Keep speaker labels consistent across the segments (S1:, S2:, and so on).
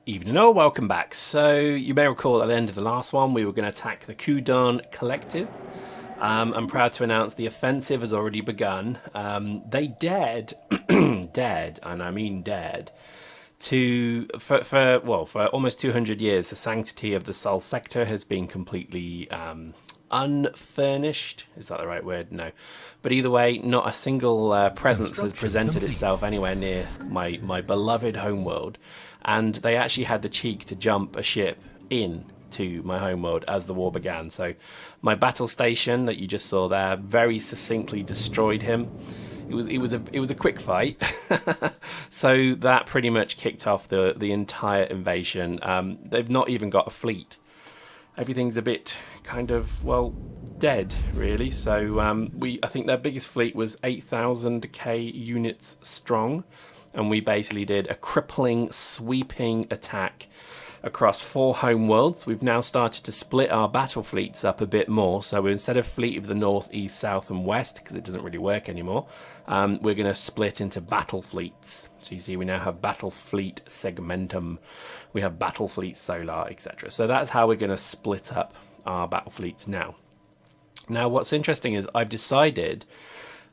S1: Evening all, welcome back. So you may recall at the end of the last one we were going to attack the Kudan Collective. I'm proud to announce the offensive has already begun. They dared, dared, and I mean dared, for almost 200 years the sanctity of the Sol sector has been completely unfurnished. Is that the right word? No. But either way, not a single presence has presented itself anywhere near my beloved homeworld. And they actually had the cheek to jump a ship in to my homeworld as the war began. So my battle station that you just saw there very succinctly destroyed him. It was a quick fight. So that pretty much kicked off the entire invasion. They've not even got a fleet. Everything's a bit kind of, well, dead, really. So I think their biggest fleet was 8,000 K units strong. And we basically did a crippling, sweeping attack across 4 homeworlds. We've now started to split our battle fleets up a bit more. So instead of fleet of the north, east, south, and west, because it doesn't really work anymore, we're going to split into battle fleets. So you see, we now have battle fleet segmentum, we have battle fleet solar, etc. So that's how we're going to split up our battle fleets now. Now, what's interesting is I've decided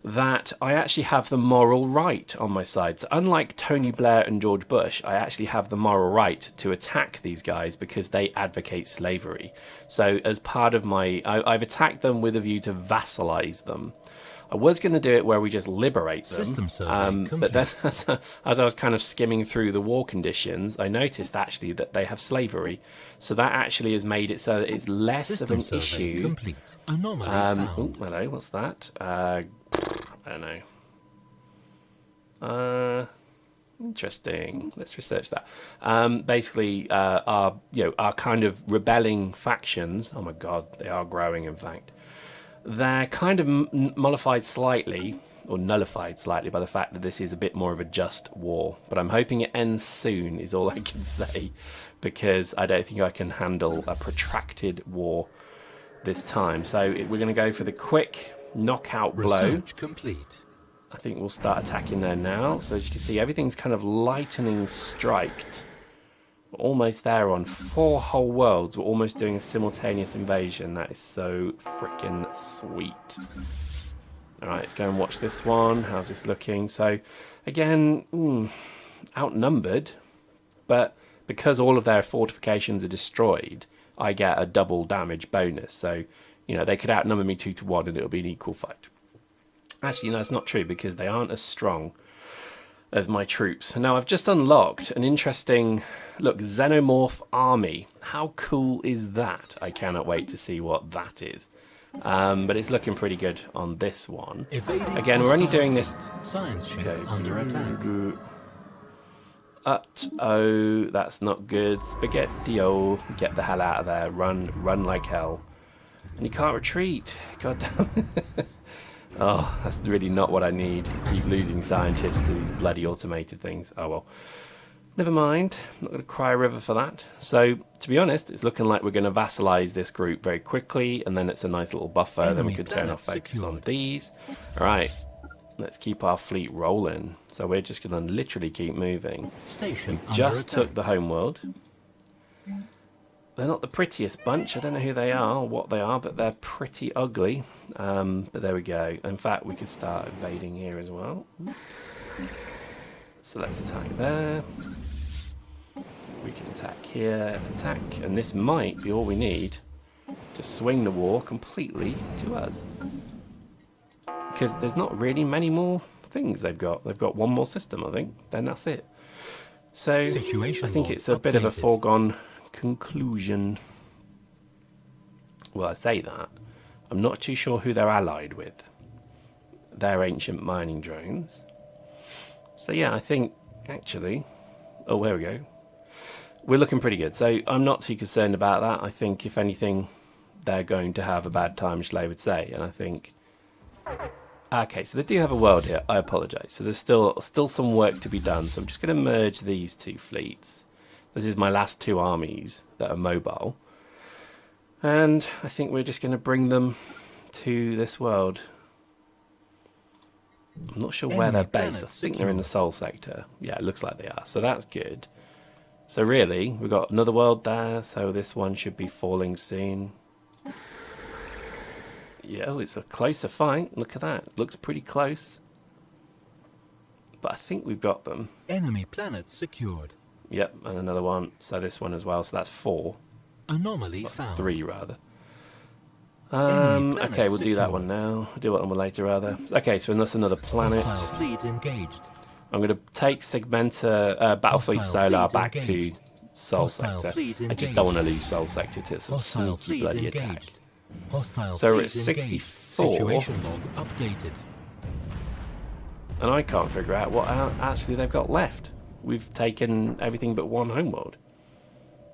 S1: that I actually have the moral right on my side. So unlike Tony Blair and George Bush, I actually have the moral right to attack these guys because they advocate slavery. So as part of I've attacked them with a view to vassalize them. I was going to do it where we just liberate them,
S2: System survey
S1: but then as I was kind of skimming through the war conditions, I noticed actually that they have slavery. So that actually has made it so that it's less
S2: System
S1: of an issue.
S2: Complete. Anomaly found.
S1: Oh, hello, what's that? I don't know. Interesting. Let's research that. Basically, our kind of rebelling factions. Oh my God, they are growing. In fact, they're kind of mollified slightly or nullified slightly by the fact that this is a bit more of a just war. But I'm hoping it ends soon. Is all I can say, because I don't think I can handle a protracted war this time. So we're going to go for the quick knockout blow.
S2: Research complete.
S1: I think we'll start attacking there now. So as you can see, everything's kind of lightning striked. We're almost there on 4 whole worlds. We're almost doing a simultaneous invasion. That is so freaking sweet. All right, let's go and watch this one. How's this looking? So again, outnumbered, but because all of their fortifications are destroyed, I get a double damage bonus. So, you know, they could outnumber me 2 to 1 and it'll be an equal fight. Actually, no, that's not true because they aren't as strong as my troops. Now, I've just unlocked an interesting, look, Xenomorph Army. How cool is that? I cannot wait to see what that is. But it's looking pretty good on this one.
S2: Evading
S1: Again, we're only doing this...
S2: Science ship under attack.
S1: Oh, that's not good. Spaghetti-o. Get the hell out of there. Run like hell. And you can't retreat. God damn it. Oh, that's really not what I need. Keep losing scientists to these bloody automated things. Oh well. Never mind. I'm not going to cry a river for that. So, to be honest, it's looking like we're going to vassalize this group very quickly, and then it's a nice little buffer. Then we could turn our focus on these. Alright. Let's keep our fleet rolling. So we're just going to literally keep moving.
S2: Station
S1: we just took the homeworld. They're not the prettiest bunch. I don't know who they are or what they are, but they're pretty ugly. But there we go. In fact, we could start invading here as well. Oops. So let's attack there. We can attack here, attack. And this might be all we need to swing the war completely to us. Because there's not really many more things they've got. They've got one more system, I think. Then that's it. So
S2: Situation
S1: I think it's a
S2: updated.
S1: bit of a foregone conclusion. Well, I say that. I'm not too sure who they're allied with. They're ancient mining drones. So yeah, I think actually... Oh, there we go. We're looking pretty good. So I'm not too concerned about that. I think, if anything, they're going to have a bad time, Schley would say. And I think... Okay, so they do have a world here. I apologise. So there's still some work to be done. So I'm just going to merge these 2 fleets. This is my last 2 armies that are mobile. And I think we're just going to bring them to this world. I'm not sure where they're based. I think they're in the Sol sector. Yeah, it looks like they are. So that's good. So really, we've got another world there, so this one should be falling soon. Yeah, oh, it's a closer fight. Look at that. It looks pretty close. But I think we've got them.
S2: Enemy planet secured.
S1: Yep, and another one. So this one as well. So that's 4.
S2: Anomaly found.
S1: 3, rather.
S2: Enemy planet
S1: Okay, we'll do that
S2: secured.
S1: one now. We'll do that one later, rather. Okay, so that's another planet.
S2: Hostile fleet engaged.
S1: I'm going to take Segmenta Battlefleet
S2: Hostile
S1: Solar
S2: fleet
S1: back
S2: engaged.
S1: to Sol
S2: Hostile
S1: Sector.
S2: fleet
S1: I just
S2: engaged.
S1: don't want to lose Sol Sector to some
S2: Hostile
S1: sneaky
S2: fleet
S1: bloody
S2: engaged.
S1: attack.
S2: Hostile
S1: So we're
S2: fleet
S1: at
S2: engaged.
S1: 64.
S2: Situation log updated.
S1: And I can't figure out what actually they've got left. We've taken everything but one homeworld.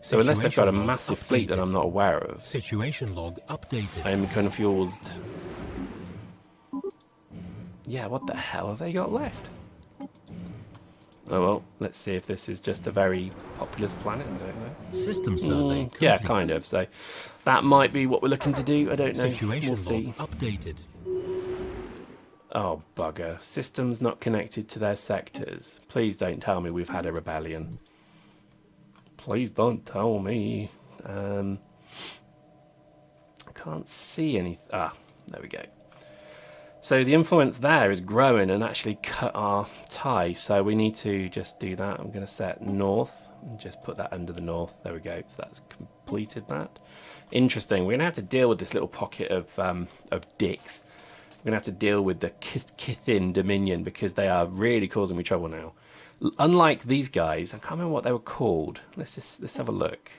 S1: So unless they've got a
S2: Situation log
S1: massive fleet that
S2: updated.
S1: I'm not aware of,
S2: Situation log updated.
S1: I am confused. Yeah, what the hell have they got left? Oh well, let's see if this is just a very populous planet. I don't know.
S2: System survey
S1: Yeah,
S2: complete.
S1: kind of. So that might be what we're looking to do. I don't know.
S2: Situation
S1: We'll see.
S2: log updated.
S1: Oh, bugger. Systems not connected to their sectors. Please don't tell me we've had a rebellion. Please don't tell me. I can't see anything. Ah, there we go. So the influence there is growing and actually cut our tie. So we need to just do that. I'm going to set north and just put that under the north. There we go. So that's completed that. Interesting. We're going to have to deal with this little pocket of dicks. We're going to have to deal with the Kithin Dominion because they are really causing me trouble now. Unlike these guys, I can't remember what they were called. Let's have a look.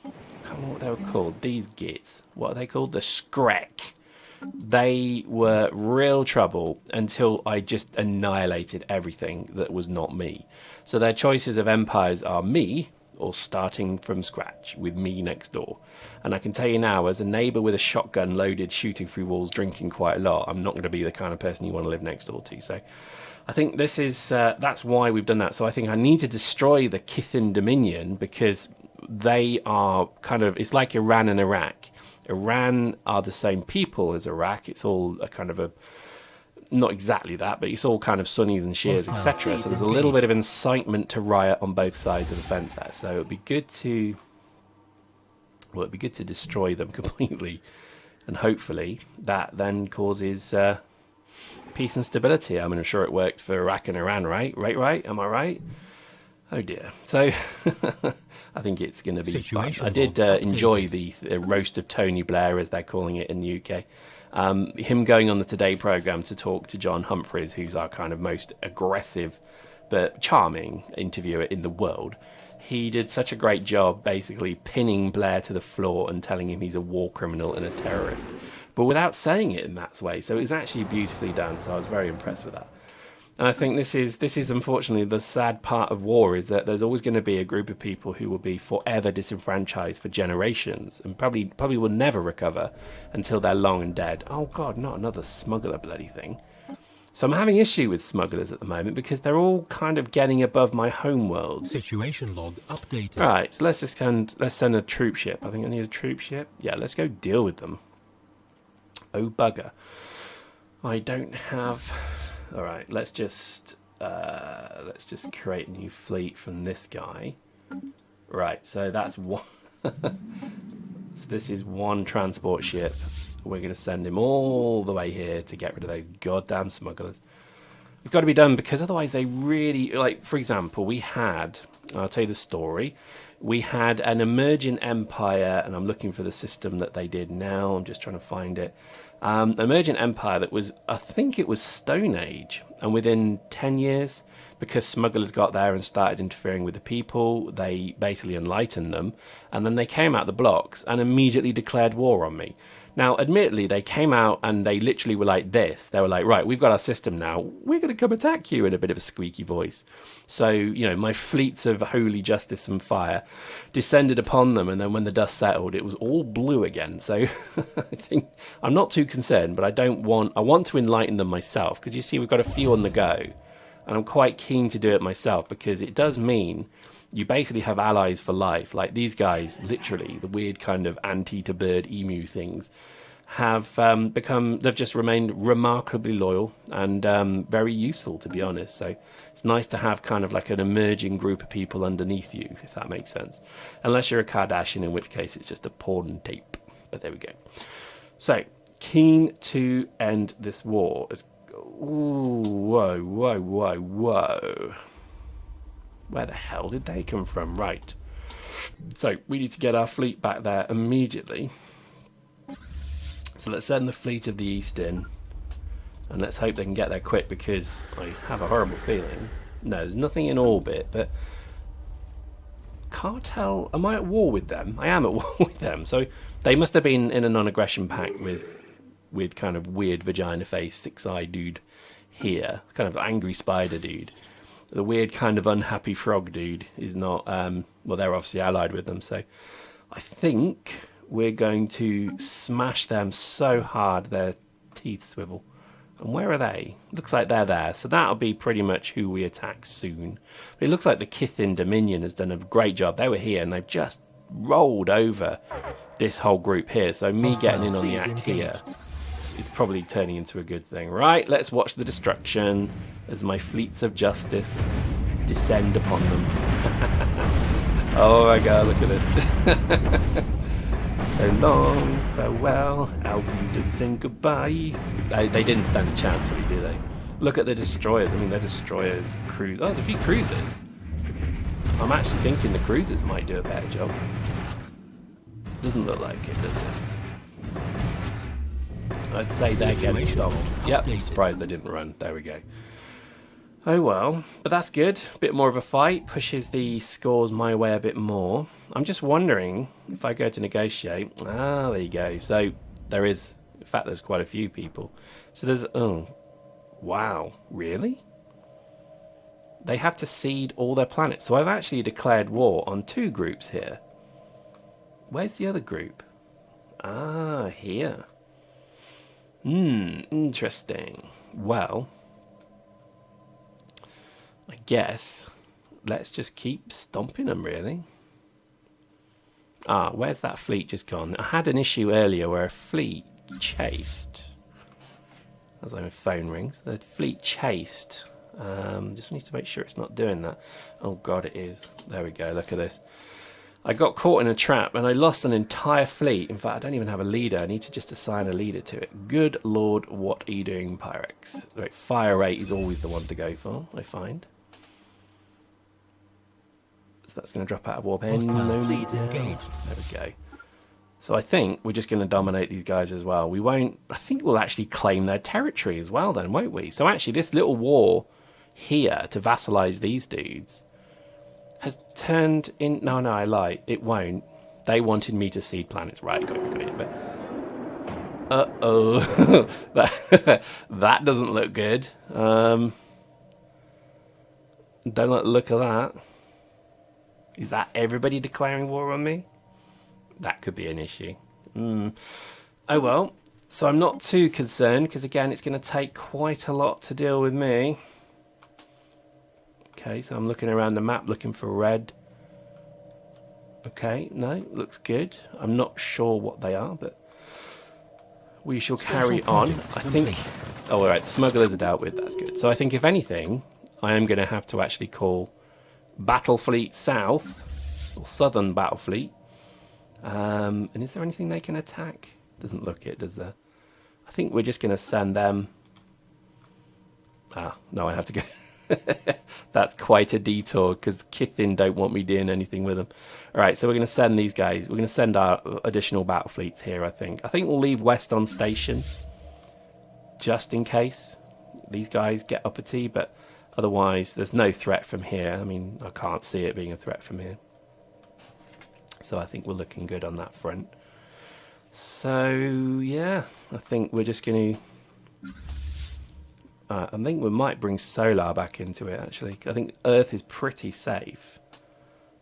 S1: I can't remember what they were called. These gits. What are they called? The Skrek. They were real trouble until I just annihilated everything that was not me. So their choices of empires are me or starting from scratch with me next door. And I can tell you now, as a neighbour with a shotgun loaded, shooting through walls, drinking quite a lot, I'm not going to be the kind of person you want to live next door to. So I think this is that's why we've done that. So I think I need to destroy the Kithin Dominion because they are kind of, it's like Iran and Iraq. Iran are the same people as Iraq. It's all a kind of a, not exactly that, but it's all kind of Sunnis and Shias, etc. So there's a little bit of incitement to riot on both sides of the fence there. So it'd be good to, well, it'd be good to destroy them completely, and hopefully that then causes peace and stability. I mean, I'm sure it worked for Iraq and Iran, right? Right? Am I right? Oh dear. So I think it's going to be fun. I did enjoy the roast of Tony Blair, as they're calling it in the UK. Him going on the Today programme to talk to John Humphreys, who's our kind of most aggressive but charming interviewer in the world. He did such a great job basically pinning Blair to the floor and telling him he's a war criminal and a terrorist, but without saying it in that way. So it was actually beautifully done, so I was very impressed with that. And I think this is unfortunately the sad part of war, is that there's always going to be a group of people who will be forever disenfranchised for generations and probably will never recover until they're long and dead. Oh God, not another smuggler bloody thing. So I'm having issue with smugglers at the moment because they're all kind of getting above my homeworld.
S2: Situation log updated.
S1: Right, so let's send a troop ship. I think I need a troop ship. Yeah, let's go deal with them. Oh bugger. I don't have. All right, let's just create a new fleet from this guy. Right, so that's one. So this is one transport ship. We're going to send him all the way here to get rid of those goddamn smugglers. It's got to be done because otherwise they really, like, for example, we had, I'll tell you the story. We had an emergent empire, and I'm looking for the system that they did now. I'm just trying to find it. An emergent empire that was, I think it was Stone Age, and within 10 years, because smugglers got there and started interfering with the people, they basically enlightened them, and then they came out the blocks and immediately declared war on me. Now, admittedly, they came out and they literally were like this. They were like, right, we've got our system now. We're going to come attack you, in a bit of a squeaky voice. So, you know, my fleets of holy justice and fire descended upon them. And then when the dust settled, it was all blue again. So I think I'm not too concerned, but I want to enlighten them myself. Because you see, we've got a few on the go. And I'm quite keen to do it myself because it does mean you basically have allies for life. Like these guys, literally, the weird kind of anti-to-bird emu things, have they've just remained remarkably loyal and very useful, to be honest. So it's nice to have kind of like an emerging group of people underneath you, if that makes sense. Unless you're a Kardashian, in which case it's just a porn tape. But there we go. So, keen to end this war. Ooh, whoa, whoa, whoa, whoa. Where the hell did they come from? Right. So, we need to get our fleet back there immediately. So let's send the fleet of the East in. And let's hope they can get there quick, because I have a horrible feeling. No, there's nothing in orbit, but... Cartel... Am I at war with them? I am at war with them. So they must have been in a non-aggression pact with kind of weird vagina face, six-eyed dude here. Kind of angry spider dude. The weird kind of unhappy frog dude is not... well, they're obviously allied with them, so... I think we're going to smash them so hard their teeth swivel. And where are they? Looks like they're there. So that'll be pretty much who we attack soon. But it looks like the Kithin Dominion has done a great job. They were here and they've just rolled over this whole group here. So me getting in on the act here is probably turning into a good thing. Right, let's watch the destruction as my fleets of justice descend upon them. Oh my god, look at this. So long, farewell, I'll be saying goodbye. They didn't stand a chance, really, did they? Look at the destroyers. I mean, they're destroyers, cruisers. Oh, there's a few cruisers. I'm actually thinking the cruisers might do a better job. Doesn't look like it, does it? I'd say they're getting stopped. Yep, I'm surprised they didn't run. There we go. Oh well, but that's good. A bit more of a fight, pushes the scores my way a bit more. I'm just wondering if I go to negotiate. Ah, there you go. So there is, in fact, there's quite a few people. So there's, oh, wow, really? They have to cede all their planets. So I've actually declared war on 2 groups here. Where's the other group? Ah, here. Interesting. Well, I guess let's just keep stomping them, really. Ah, where's that fleet just gone? I had an issue earlier where a fleet chased. As my phone rings, the fleet chased. Just need to make sure it's not doing that. Oh god, it is. There we go. Look at this. I got caught in a trap and I lost an entire fleet. In fact, I don't even have a leader. I need to just assign a leader to it. Good lord, what are you doing, Pyrex? Right, fire rate is always the one to go for, I find. So that's going to drop out of warp end. No fleet engaged. There we go. So I think we're just going to dominate these guys as well. We won't... I think we'll actually claim their territory as well then, won't we? So actually this little war here to vassalize these dudes has turned in... No, I lie. It won't. They wanted me to cede planets. Right, got it. But... Uh-oh. that doesn't look good. Don't look at that. Is that everybody declaring war on me? That could be an issue. Oh well. So I'm not too concerned, because again, it's going to take quite a lot to deal with me. Okay, so I'm looking around the map looking for red. Okay, no, looks good. I'm not sure what they are, but we shall carry on. I think... Oh, alright, the smugglers are dealt with. That's good. So I think, if anything, I am going to have to actually call Battle Fleet South, or Southern Battle Fleet. And is there anything they can attack? Doesn't look it, does there? I think we're just going to send them... Ah, no, I have to go... That's quite a detour, because Kithin don't want me doing anything with them. Alright, so we're going to send these guys. We're going to send our additional battle fleets here, I think. I think we'll leave West on station, just in case these guys get uppity, but otherwise there's no threat from here. I mean, I can't see it being a threat from here. So I think we're looking good on that front. So, yeah, I think we're just going to... I think we might bring Solar back into it, actually. I think Earth is pretty safe.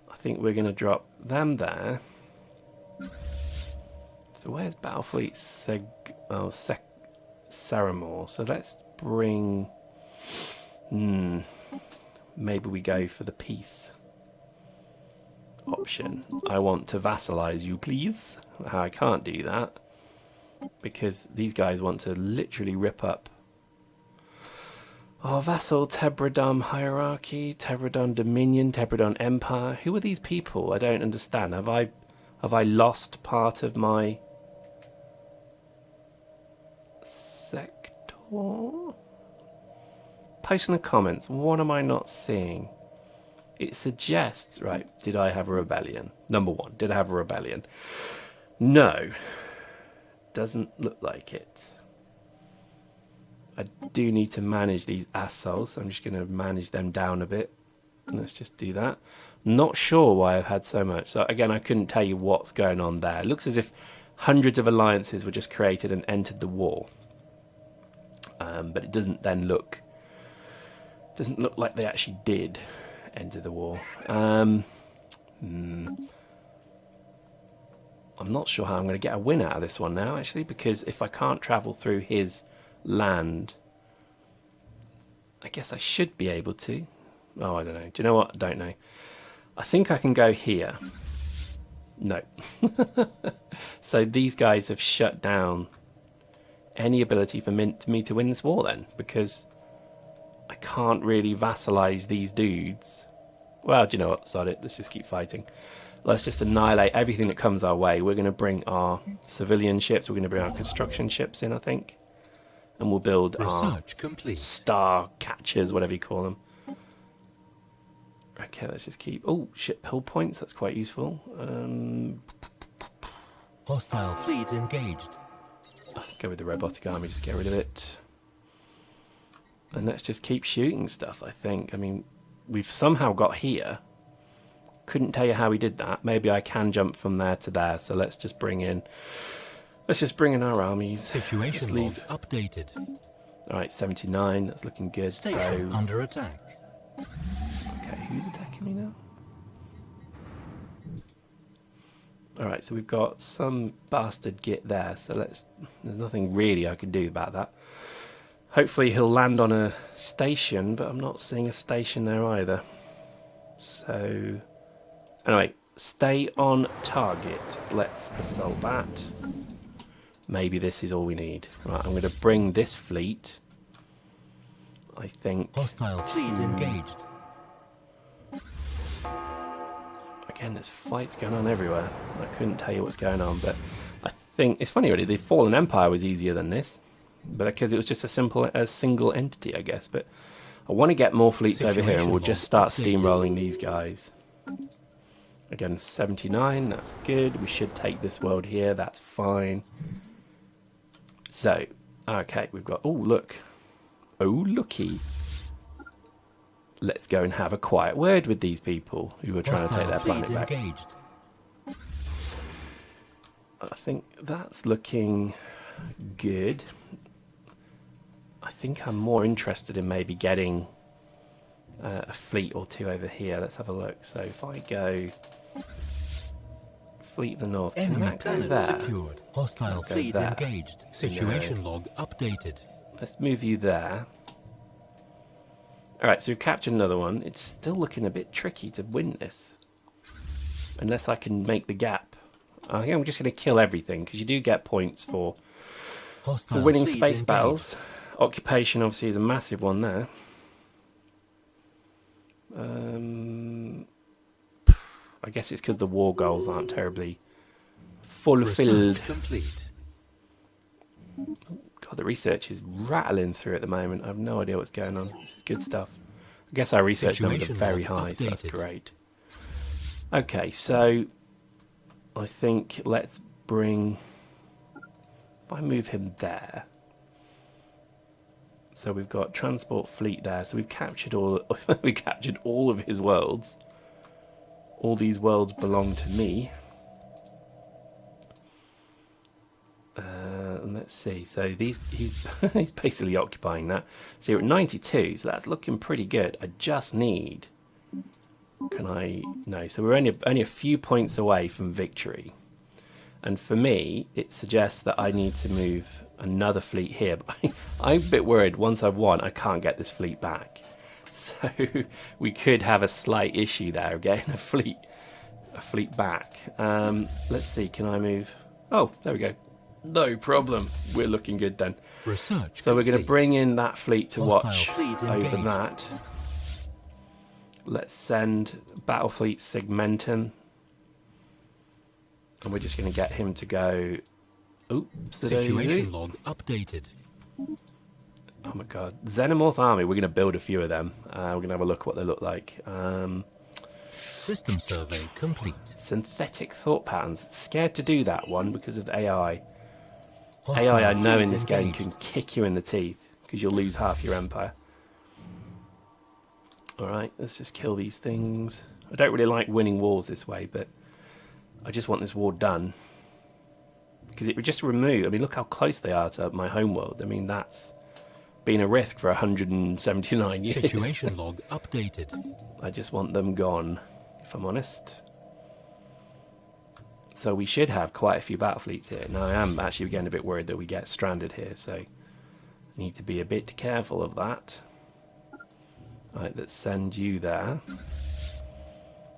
S1: I think we're going to drop them there. So where's Battlefleet Saramor? So let's bring... maybe we go for the peace option. I want to vassalize you, please. I can't do that. because these guys want to literally rip up our vassal Tebredon hierarchy, Tebredon Dominion, Tebredon Empire. Who are these people? I don't understand. Have I lost part of my sector? Post in the comments. What am I not seeing? It suggests, right, did I have a rebellion? Number one, did I have a rebellion? No. Doesn't look like it. I do need to manage these assholes, so I'm just going to manage them down a bit. Let's just do that. Not sure why I've had so much. So again, I couldn't tell you what's going on there. It looks as if hundreds of alliances were just created and entered the war. But it doesn't then look like they actually did enter the war. I'm not sure how I'm going to get a win out of this one now, actually, because if I can't travel through his land, I guess I should be able to. Oh, I don't know. Do you know what? I don't know. I think I can go here. No. So these guys have shut down any ability for me to win this war then, because I can't really vassalize these dudes. Well, do you know what? Sod it. Let's just keep fighting. Let's just annihilate everything that comes our way. We're going to bring our civilian ships. We're going to bring our construction ships in, I think. And we'll build our star catchers, whatever you call them. Okay, let's just keep... Oh, ship hull points. That's quite useful.
S2: Hostile fleet engaged.
S1: Let's go with the robotic army. Just get rid of it. And let's just keep shooting stuff, I think. I mean, we've somehow got here. Couldn't tell you how we did that. Maybe I can jump from there to there. So let's just bring in... Let's just bring in our armies.
S2: Situation log updated.
S1: All right, 79. That's looking good.
S2: Station
S1: so
S2: under attack.
S1: Okay, who's attacking me now? All right, so we've got some bastard git there. So there's nothing really I can do about that. Hopefully he'll land on a station, but I'm not seeing a station there either. So anyway, stay on target. Let's assault that. Maybe this is all we need. Right, I'm going to bring this fleet, I think.
S2: Hostile fleet engaged.
S1: Again, there's fights going on everywhere. I couldn't tell you what's going on, but I think it's funny really. The Fallen Empire was easier than this, but because it was just a single entity, I guess. But I want to get more fleets over here, and we'll just start steamrolling these guys. Again, 79. That's good. We should take this world here. That's fine. So, okay, we've got... Oh, look. Oh, looky. Let's go and have a quiet word with these people who are trying to take their planet back.
S2: Engaged.
S1: I think that's looking good. I think I'm more interested in maybe getting a fleet or two over here. Let's have a look. So if I go... Fleet of the North.
S2: Enemy
S1: Can
S2: planet
S1: there?
S2: secured. Hostile fleet
S1: there.
S2: engaged. Situation log updated.
S1: Let's move you there. Alright, so we've captured another one. It's still looking a bit tricky to win this. Unless I can make the gap. I think I'm just going to kill everything, because you do get points for winning space battles. Occupation obviously is a massive one there. I guess it's because the war goals aren't terribly fulfilled. God, the research is rattling through at the moment. I have no idea what's going on. This is good stuff. I guess our research numbers are very high, so that's great. Okay, so I think let's bring... If I move him there... So we've got transport fleet there. So we've captured we captured all of his worlds. All these worlds belong to me. And let's see. So he's basically occupying that. So you're at 92. So that's looking pretty good. I just need. Can I? No. So we're only a few points away from victory. And for me, it suggests that I need to move another fleet here. But I'm a bit worried. Once I've won, I can't get this fleet back. So we could have a slight issue there of getting a fleet back. Let's see. Can I move? Oh, there we go. No problem. We're looking good then.
S2: Research
S1: So we're going to
S2: complete.
S1: bring in that fleet to
S2: Hostile
S1: watch
S2: fleet
S1: over
S2: engaged.
S1: that. Let's send Battle Fleet Segmentum. And we're just going to get him to go... Oops.
S2: Situation log updated.
S1: Oh my god. Xenomorph Army. We're going to build a few of them. We're going to have a look at what they look like.
S2: System survey complete.
S1: Synthetic thought patterns. Scared to do that one because of AI.
S2: Hostile
S1: AI I know
S2: fleet
S1: in this game
S2: engaged.
S1: can kick you in the teeth because you'll lose half your empire. Alright, let's just kill these things. I don't really like winning wars this way, but I just want this war done. Because it would just remove... I mean, look how close they are to my homeworld. I mean, that's been a risk for 179 years.
S2: Situation log updated.
S1: I just want them gone, if I'm honest. So we should have quite a few battle fleets here. Now I am actually getting a bit worried that we get stranded here, so I need to be a bit careful of that. Right, let's send you there.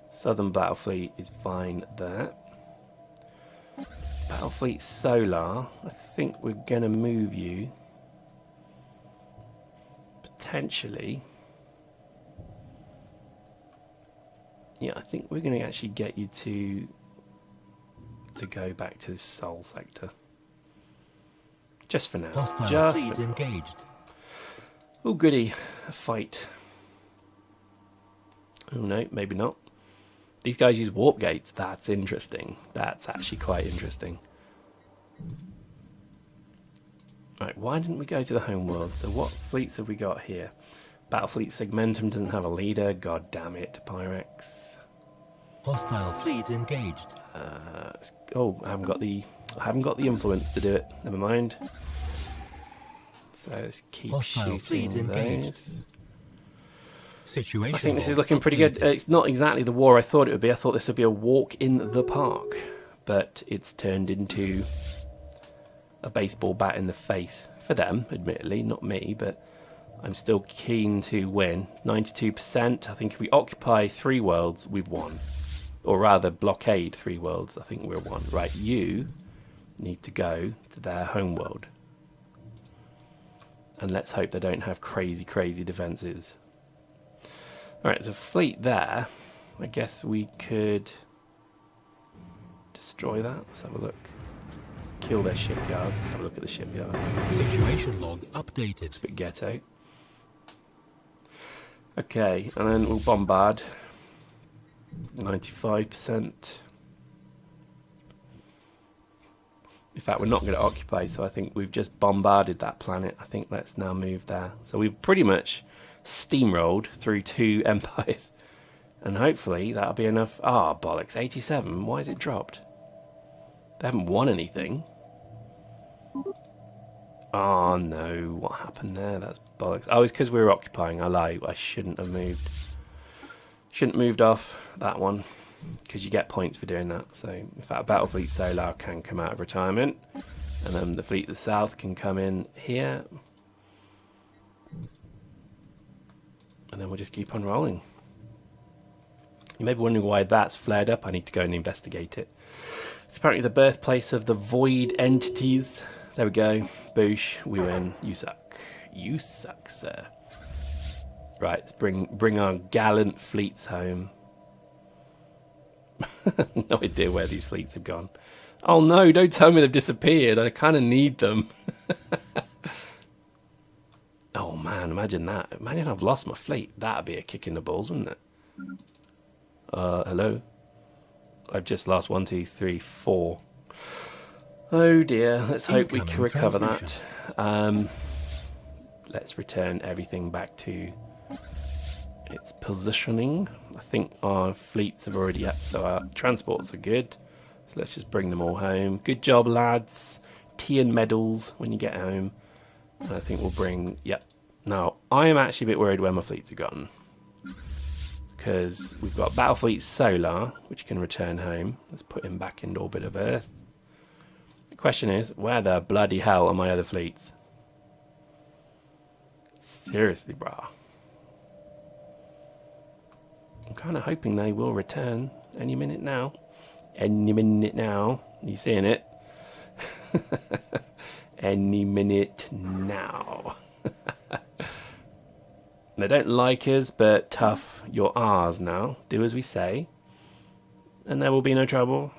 S1: Southern Battle Fleet is fine there. Battle Fleet Solar, I think we're going to move you. Potentially. Yeah, I think we're going to actually get you to go back to this Sol sector. Just for now.
S2: Hostile
S1: Just
S2: fleet
S1: for now.
S2: engaged.
S1: Oh goody, a fight. Oh no, maybe not. These guys use warp gates. That's interesting. That's actually quite interesting. Right, why didn't we go to the home world? So what fleets have we got here? Battlefleet Segmentum doesn't have a leader. God damn it, Pyrex.
S2: Hostile fleet engaged.
S1: Oh, I haven't got the influence to do it. Never mind. So let's keep
S2: Hostile fleet
S1: shooting
S2: engaged.
S1: those.
S2: Situation
S1: I think this
S2: log
S1: is looking pretty good.
S2: updated.
S1: It's not exactly the war I thought it would be. I thought this would be a walk in the park, but it's turned into a baseball bat in the face for them, admittedly, not me, but I'm still keen to win. 92%. I think if we occupy 3 worlds, we've won. Or rather, blockade 3 worlds, I think we're won. Right, you need to go to their home world. And let's hope they don't have crazy, crazy defences. Alright, there's a fleet there. I guess we could destroy that. Let's have a look. Let's kill their shipyards. Let's have a look at the shipyard.
S2: Situation log updated.
S1: It's a bit ghetto. Okay, and then we'll bombard. 95%. In fact, we're not going to occupy, so I think we've just bombarded that planet. I think let's now move there. So we've pretty much steamrolled through 2 empires. And hopefully that'll be enough. Ah, bollocks. 87. Why is it dropped? They haven't won anything. Oh, no. What happened there? That's bollocks. Oh, it's because we were occupying. I lied. I shouldn't have moved. Shouldn't have moved off that one. Because you get points for doing that. So, in fact, Battlefleet Solar can come out of retirement. And then the fleet of the south can come in here. And then we'll just keep on rolling. You may be wondering why that's flared up. I need to go and investigate it. It's apparently the birthplace of the void entities. There we go. Boosh. We win. You suck. You suck, sir. Right, let's bring our gallant fleets home. No idea where these fleets have gone. Oh no, don't tell me they've disappeared. I kind of need them. Oh man, imagine that. Imagine I've lost my fleet. That'd be a kick in the balls, wouldn't it? Hello? I've just lost 1, 2, 3, 4. Oh dear, let's hope we can recover that. Let's return everything back to its positioning. I think our fleets have already up, so our transports are good. So let's just bring them all home. Good job, lads. Tea and medals when you get home. And I think we'll bring... Yep. Now, I am actually a bit worried where my fleets have gone. Because we've got Battlefleet Solar, which can return home. Let's put him back in orbit of Earth. The question is, where the bloody hell are my other fleets? Seriously, brah. I'm kind of hoping they will return any minute now. Any minute now. You seeing it? Any minute now. They don't like us, but tough, you're ours now. Do as we say, and there will be no trouble.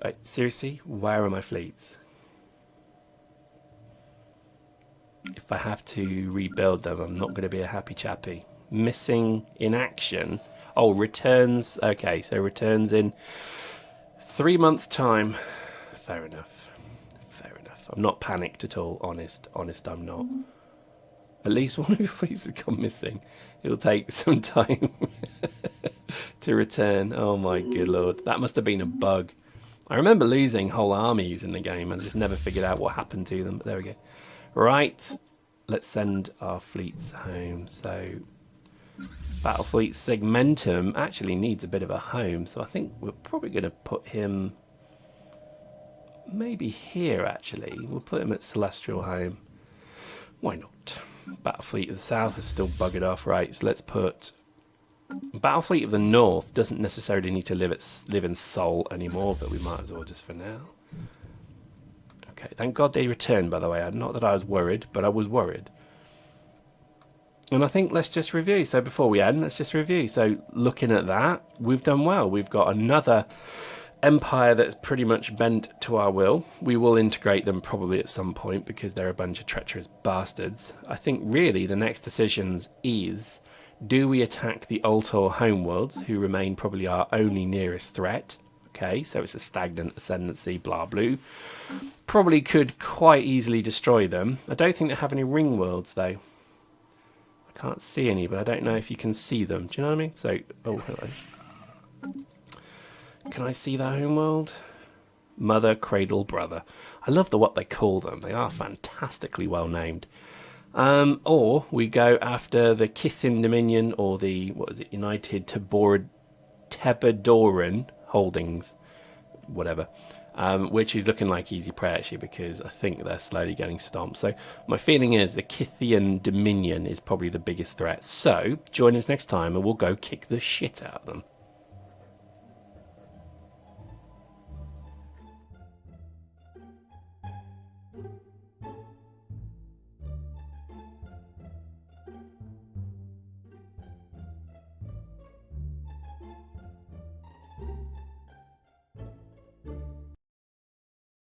S1: Right, seriously, where are my fleets? If I have to rebuild them, I'm not going to be a happy chappy. Missing in action. Oh, returns. Okay, so returns in 3 months' time. Fair enough. Fair enough. I'm not panicked at all. Honest, I'm not. At least one of your fleets has gone missing. It'll take some time to return. Oh my good lord. That must have been a bug. I remember losing whole armies in the game. I just never figured out what happened to them. But there we go. Right. Let's send our fleets home. So Battlefleet Segmentum actually needs a bit of a home. So I think we're probably going to put him maybe here actually. We'll put him at Celestial Home. Why not? Battlefleet of the South is still buggered off, right? So let's put Battlefleet of the North doesn't necessarily need to live in Seoul anymore, but we might as well just for now. Okay, thank God they returned, by the way. Not that I was worried, but I was worried. And I think let's just review. So before we end, let's just review. So looking at that, we've done well. We've got another empire that's pretty much bent to our will. We will integrate them probably at some point because they're a bunch of treacherous bastards. I think really the next decisions is, do we attack the Ultor homeworlds, who remain probably our only nearest threat? Okay, so it's a stagnant ascendancy, blah blue. Probably could quite easily destroy them. I don't think they have any ring worlds though. I can't see any, but I don't know if you can see them. Do you know what I mean? So, oh hello. Can I see their homeworld? Mother, Cradle, Brother. I love what they call them. They are fantastically well named. Or we go after the Kithin Dominion or the, what is it, United Tebedoran Holdings, whatever, which is looking like easy prey actually because I think they're slowly getting stomped. So my feeling is the Kithian Dominion is probably the biggest threat. So join us next time and we'll go kick the shit out of them.